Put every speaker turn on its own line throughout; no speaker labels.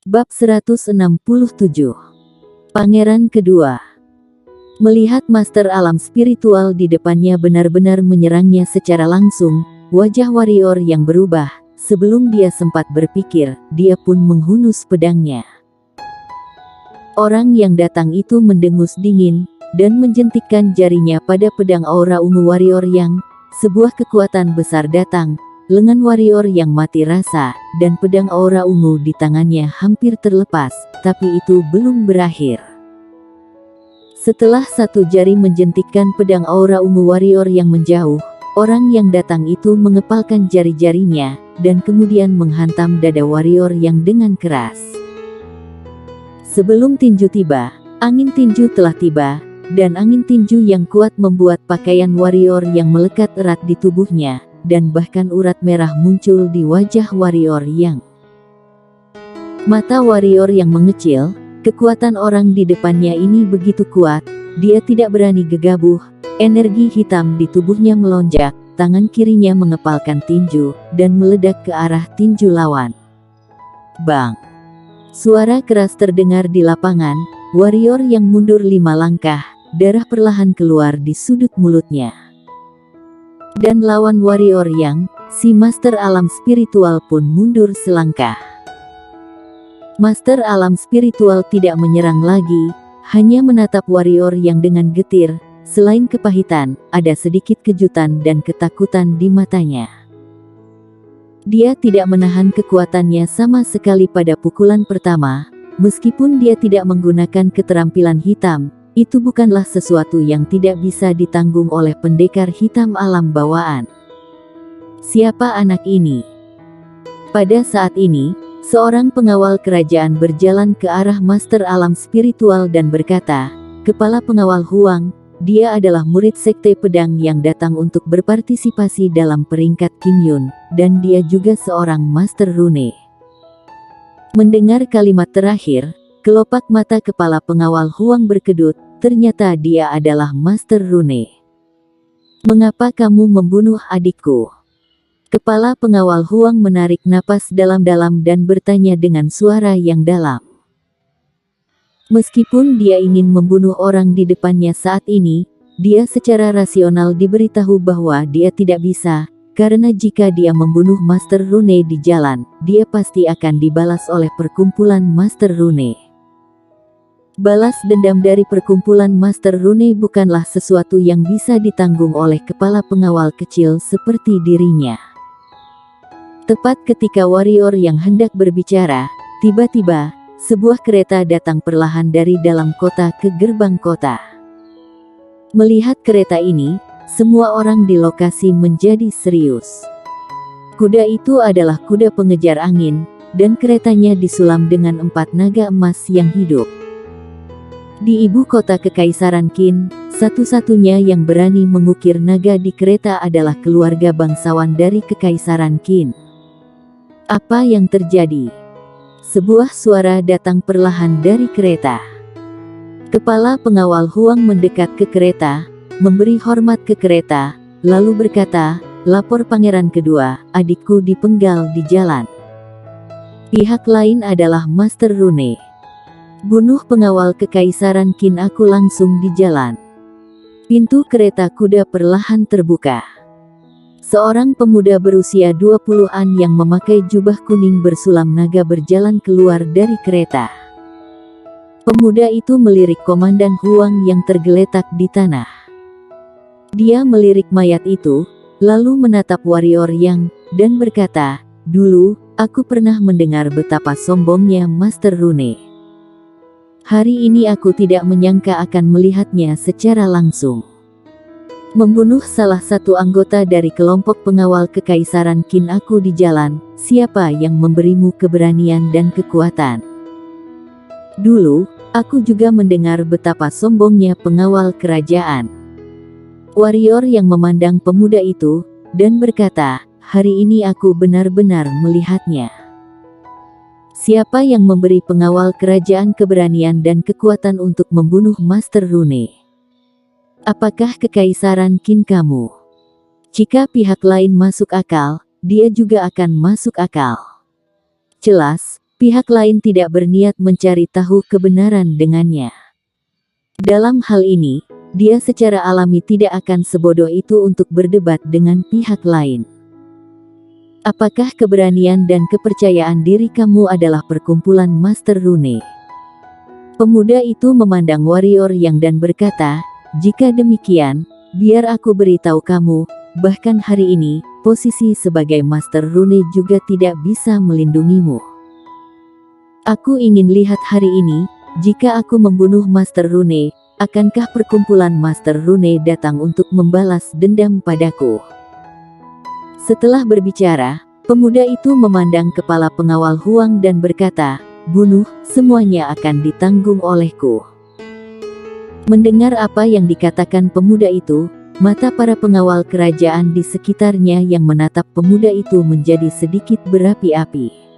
Bab 167. Pangeran kedua. Melihat master alam spiritual di depannya benar-benar menyerangnya secara langsung, wajah warrior yang berubah. Sebelum dia sempat berpikir, dia pun menghunus pedangnya. Orang yang datang itu mendengus dingin, dan menjentikkan jarinya pada pedang aura ungu warrior yang, sebuah kekuatan besar datang. Lengan warrior yang mati rasa, dan pedang aura ungu di tangannya hampir terlepas, tapi itu belum berakhir. Setelah satu jari menjentikkan pedang aura ungu warrior yang menjauh, orang yang datang itu mengepalkan jari-jarinya, dan kemudian menghantam dada warrior yang dengan keras. Sebelum tinju tiba, angin tinju telah tiba, dan angin tinju yang kuat membuat pakaian warrior yang melekat erat di tubuhnya, dan bahkan urat merah muncul di wajah warrior yang. Mata warrior yang mengecil, kekuatan orang di depannya ini begitu kuat, dia tidak berani gegabah, energi hitam di tubuhnya melonjak, tangan kirinya mengepalkan tinju, dan meledak ke arah tinju lawan. Bang! Suara keras terdengar di lapangan, warrior yang mundur 5 langkah, darah perlahan keluar di sudut mulutnya. Dan lawan warrior yang, si master alam spiritual pun mundur selangkah. Master alam spiritual tidak menyerang lagi, hanya menatap warrior yang dengan getir. Selain kepahitan, ada sedikit kejutan dan ketakutan di matanya. Dia tidak menahan kekuatannya sama sekali pada pukulan pertama, meskipun dia tidak menggunakan keterampilan hitam. Itu bukanlah sesuatu yang tidak bisa ditanggung oleh pendekar hitam alam bawaan. Siapa anak ini? Pada saat ini, seorang pengawal kerajaan berjalan ke arah master alam spiritual dan berkata, "Kepala pengawal Huang, dia adalah murid sekte pedang yang datang untuk berpartisipasi dalam peringkat King Yun, dan dia juga seorang master rune." Mendengar kalimat terakhir, kelopak mata kepala pengawal Huang berkedut. Ternyata dia adalah master rune. "Mengapa kamu membunuh adikku?" Kepala pengawal Huang menarik napas dalam-dalam dan bertanya dengan suara yang dalam. Meskipun dia ingin membunuh orang di depannya saat ini, dia secara rasional diberitahu bahwa dia tidak bisa, karena jika dia membunuh master rune di jalan, dia pasti akan dibalas oleh perkumpulan master rune. Balas dendam dari perkumpulan master rune bukanlah sesuatu yang bisa ditanggung oleh kepala pengawal kecil seperti dirinya. Tepat ketika warrior yang hendak berbicara, tiba-tiba, sebuah kereta datang perlahan dari dalam kota ke gerbang kota. Melihat kereta ini, semua orang di lokasi menjadi serius. Kuda itu adalah kuda pengejar angin, dan keretanya disulam dengan 4 naga emas yang hidup. Di ibu kota Kekaisaran Qin, satu-satunya yang berani mengukir naga di kereta adalah keluarga bangsawan dari Kekaisaran Qin. Apa yang terjadi? Sebuah suara datang perlahan dari kereta. Kepala pengawal Huang mendekat ke kereta, memberi hormat ke kereta, lalu berkata, "Lapor pangeran kedua, adikku dipenggal di jalan." Pihak lain adalah master rune. "Bunuh pengawal Kekaisaran Qin, aku langsung di jalan." Pintu kereta kuda perlahan terbuka. Seorang pemuda berusia 20-an yang memakai jubah kuning bersulam naga berjalan keluar dari kereta. Pemuda itu melirik komandan Huang yang tergeletak di tanah. Dia melirik mayat itu, lalu menatap warrior yang, dan berkata, "Dulu, aku pernah mendengar betapa sombongnya master rune. Hari ini aku tidak menyangka akan melihatnya secara langsung. Membunuh salah satu anggota dari kelompok pengawal Kekaisaran Qin aku di jalan, siapa yang memberimu keberanian dan kekuatan? Dulu, aku juga mendengar betapa sombongnya pengawal kerajaan." Warrior yang memandang pemuda itu, dan berkata, "Hari ini aku benar-benar melihatnya. Siapa yang memberi pengawal kerajaan keberanian dan kekuatan untuk membunuh master rune? Apakah Kekaisaran Qin kamu?" Jika pihak lain masuk akal, dia juga akan masuk akal. Jelas, Pihak lain tidak berniat mencari tahu kebenaran dengannya. Dalam hal ini, dia secara alami tidak akan sebodoh itu untuk berdebat dengan pihak lain. Apakah keberanian dan kepercayaan diri kamu adalah perkumpulan Master Rune? Pemuda itu memandang warrior yang dan berkata, jika demikian, biar aku beritahu kamu, bahkan hari ini, posisi sebagai Master Rune juga tidak bisa melindungimu. Aku ingin lihat hari ini, jika aku membunuh Master Rune, akankah perkumpulan Master Rune datang untuk membalas dendam padaku? Setelah berbicara, pemuda itu memandang kepala pengawal Huang dan berkata, bunuh, semuanya akan ditanggung olehku. Mendengar apa yang dikatakan pemuda itu, mata para pengawal kerajaan di sekitarnya yang menatap pemuda itu menjadi sedikit berapi-api.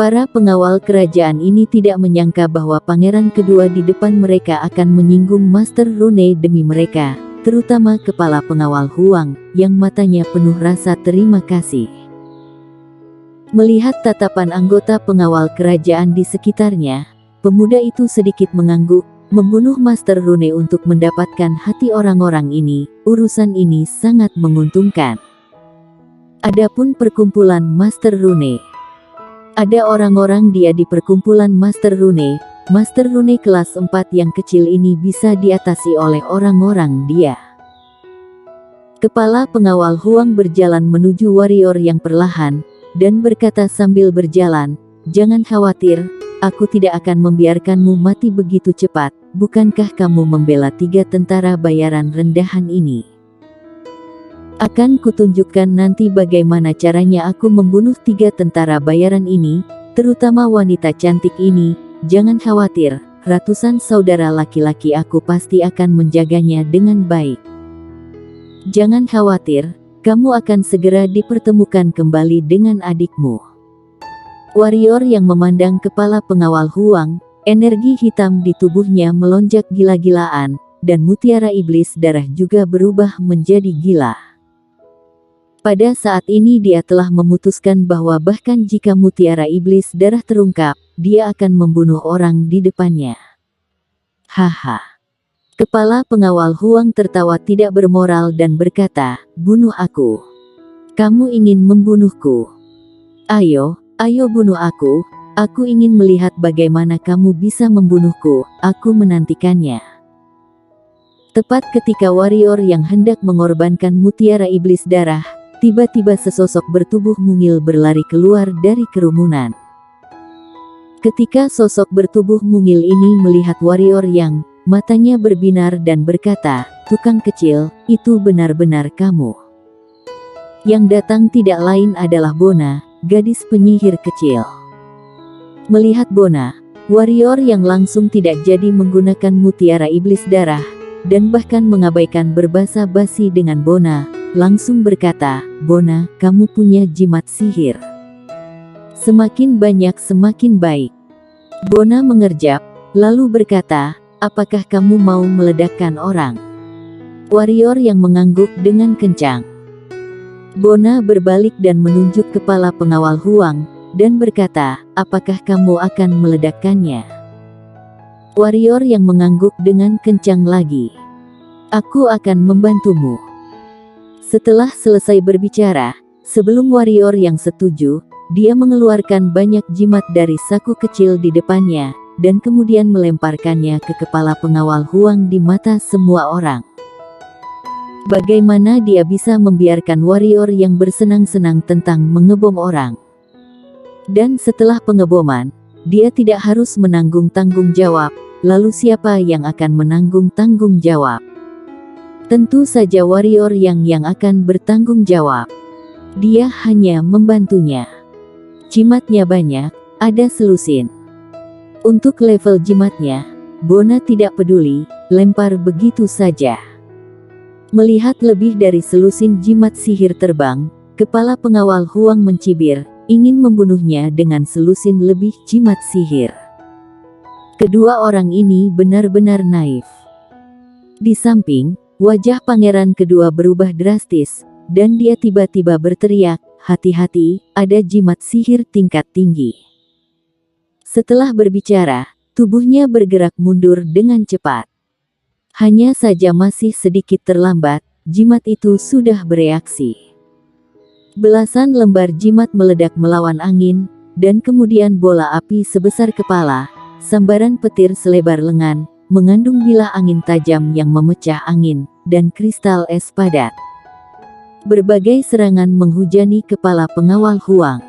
Para pengawal kerajaan ini tidak menyangka bahwa pangeran kedua di depan mereka akan menyinggung Master Rune demi mereka, terutama kepala pengawal Huang, yang matanya penuh rasa terima kasih. Melihat tatapan anggota pengawal kerajaan di sekitarnya, pemuda itu sedikit mengangguk. Membunuh Master Rune untuk mendapatkan hati orang-orang ini, urusan ini sangat menguntungkan. Adapun perkumpulan Master Rune, ada orang-orang dia di perkumpulan Master Rune kelas 4 yang kecil ini bisa diatasi oleh orang-orang dia. Kepala pengawal Huang berjalan menuju warrior yang perlahan, dan berkata sambil berjalan, jangan khawatir, aku tidak akan membiarkanmu mati begitu cepat, bukankah kamu membela 3 tentara bayaran rendahan ini? Akan kutunjukkan nanti bagaimana caranya aku membunuh 3 tentara bayaran ini, terutama wanita cantik ini. Jangan khawatir, ratusan saudara laki-laki aku pasti akan menjaganya dengan baik. Jangan khawatir, kamu akan segera dipertemukan kembali dengan adikmu. Warrior yang memandang kepala pengawal Huang, energi hitam di tubuhnya melonjak gila-gilaan, dan mutiara iblis darah juga berubah menjadi gila. Pada saat ini dia telah memutuskan bahwa bahkan jika mutiara iblis darah terungkap, dia akan membunuh orang di depannya. Haha. Kepala pengawal Huang tertawa tidak bermoral dan berkata, bunuh aku. Kamu ingin membunuhku? Ayo bunuh aku ingin melihat bagaimana kamu bisa membunuhku, aku menantikannya. Tepat ketika warrior yang hendak mengorbankan mutiara iblis darah, tiba-tiba sesosok bertubuh mungil berlari keluar dari kerumunan. Ketika sosok bertubuh mungil ini melihat warrior yang matanya berbinar dan berkata, tukang kecil, itu benar-benar kamu. Yang datang tidak lain adalah Bona, gadis penyihir kecil. Melihat Bona, warrior yang langsung tidak jadi menggunakan mutiara iblis darah, dan bahkan mengabaikan berbasa basi dengan Bona, langsung berkata, Bona, kamu punya jimat sihir. Semakin banyak semakin baik. Bona mengerjap, lalu berkata, apakah kamu mau meledakkan orang? Warrior yang mengangguk dengan kencang. Bona berbalik dan menunjuk kepala pengawal Huang, dan berkata, apakah kamu akan meledakkannya? Warrior yang mengangguk dengan kencang lagi. Aku akan membantumu. Setelah selesai berbicara, sebelum warrior yang setuju, dia mengeluarkan banyak jimat dari saku kecil di depannya, dan kemudian melemparkannya ke kepala pengawal Huang di mata semua orang. Bagaimana dia bisa membiarkan warrior yang bersenang-senang tentang mengebom orang? Dan setelah pengeboman, dia tidak harus menanggung tanggung jawab, lalu siapa yang akan menanggung tanggung jawab? Tentu saja warrior yang akan bertanggung jawab. Dia hanya membantunya. Jimatnya banyak, ada selusin. Untuk level jimatnya, Bona tidak peduli, lempar begitu saja. Melihat lebih dari selusin jimat sihir terbang, kepala pengawal Huang mencibir, ingin membunuhnya dengan selusin lebih jimat sihir. Kedua orang ini benar-benar naif. Di samping, wajah pangeran kedua berubah drastis, dan dia tiba-tiba berteriak, hati-hati, ada jimat sihir tingkat tinggi. Setelah berbicara, tubuhnya bergerak mundur dengan cepat. Hanya saja masih sedikit terlambat, jimat itu sudah bereaksi. Belasan lembar jimat meledak melawan angin, dan kemudian bola api sebesar kepala, sambaran petir selebar lengan, mengandung bilah angin tajam yang memecah angin, dan kristal es padat. Berbagai serangan menghujani kepala pengawal Huang.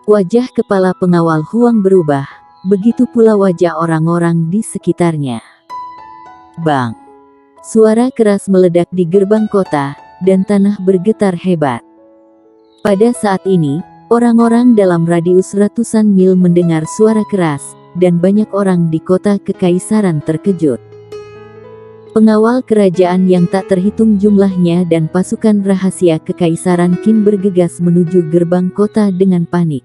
Wajah kepala pengawal Huang berubah, begitu pula wajah orang-orang di sekitarnya. Bang! Suara keras meledak di gerbang kota, dan tanah bergetar hebat. Pada saat ini, orang-orang dalam radius ratusan mil mendengar suara keras, dan banyak orang di kota kekaisaran terkejut. Pengawal kerajaan yang tak terhitung jumlahnya dan pasukan rahasia kekaisaran Qin bergegas menuju gerbang kota dengan panik.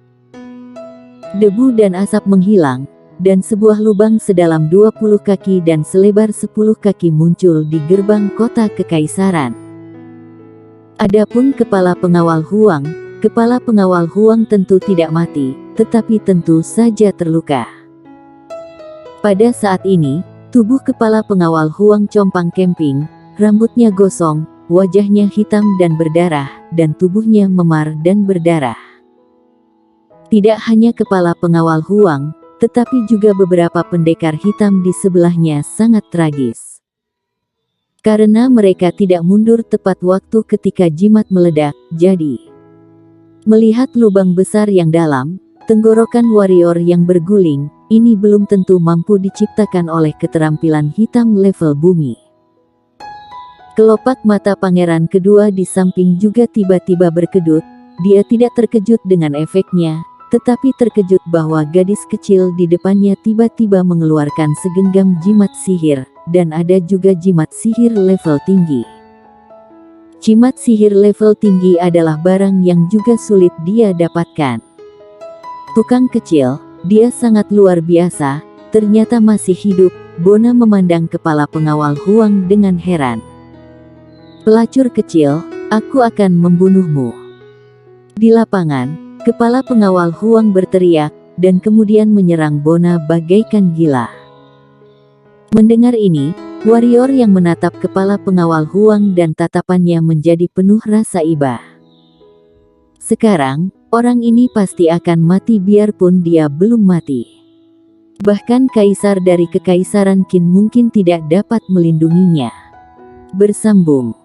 Debu dan asap menghilang, dan sebuah lubang sedalam 20 kaki dan selebar 10 kaki muncul di gerbang kota kekaisaran. Adapun kepala pengawal Huang tentu tidak mati, tetapi tentu saja terluka. Pada saat ini, tubuh kepala pengawal Huang compang-camping, rambutnya gosong, wajahnya hitam dan berdarah, dan tubuhnya memar dan berdarah. Tidak hanya kepala pengawal Huang, tetapi juga beberapa pendekar hitam di sebelahnya sangat tragis. Karena mereka tidak mundur tepat waktu ketika jimat meledak, jadi melihat lubang besar yang dalam, tenggorokan warrior yang berguling, ini belum tentu mampu diciptakan oleh keterampilan hitam level bumi. Kelopak mata pangeran kedua di samping juga tiba-tiba berkedut. Dia tidak terkejut dengan efeknya, tetapi terkejut bahwa gadis kecil di depannya tiba-tiba mengeluarkan segenggam jimat sihir, dan ada juga jimat sihir level tinggi. Jimat sihir level tinggi adalah barang yang juga sulit dia dapatkan. Tukang kecil, dia sangat luar biasa, ternyata masih hidup. Bona memandang kepala pengawal Huang dengan heran. Pelacur kecil, aku akan membunuhmu. Di lapangan, kepala pengawal Huang berteriak, dan kemudian menyerang Bona bagaikan gila. Mendengar ini, warrior yang menatap kepala pengawal Huang dan tatapannya menjadi penuh rasa iba. Sekarang, orang ini pasti akan mati biarpun dia belum mati. Bahkan kaisar dari kekaisaran Qin mungkin tidak dapat melindunginya. Bersambung.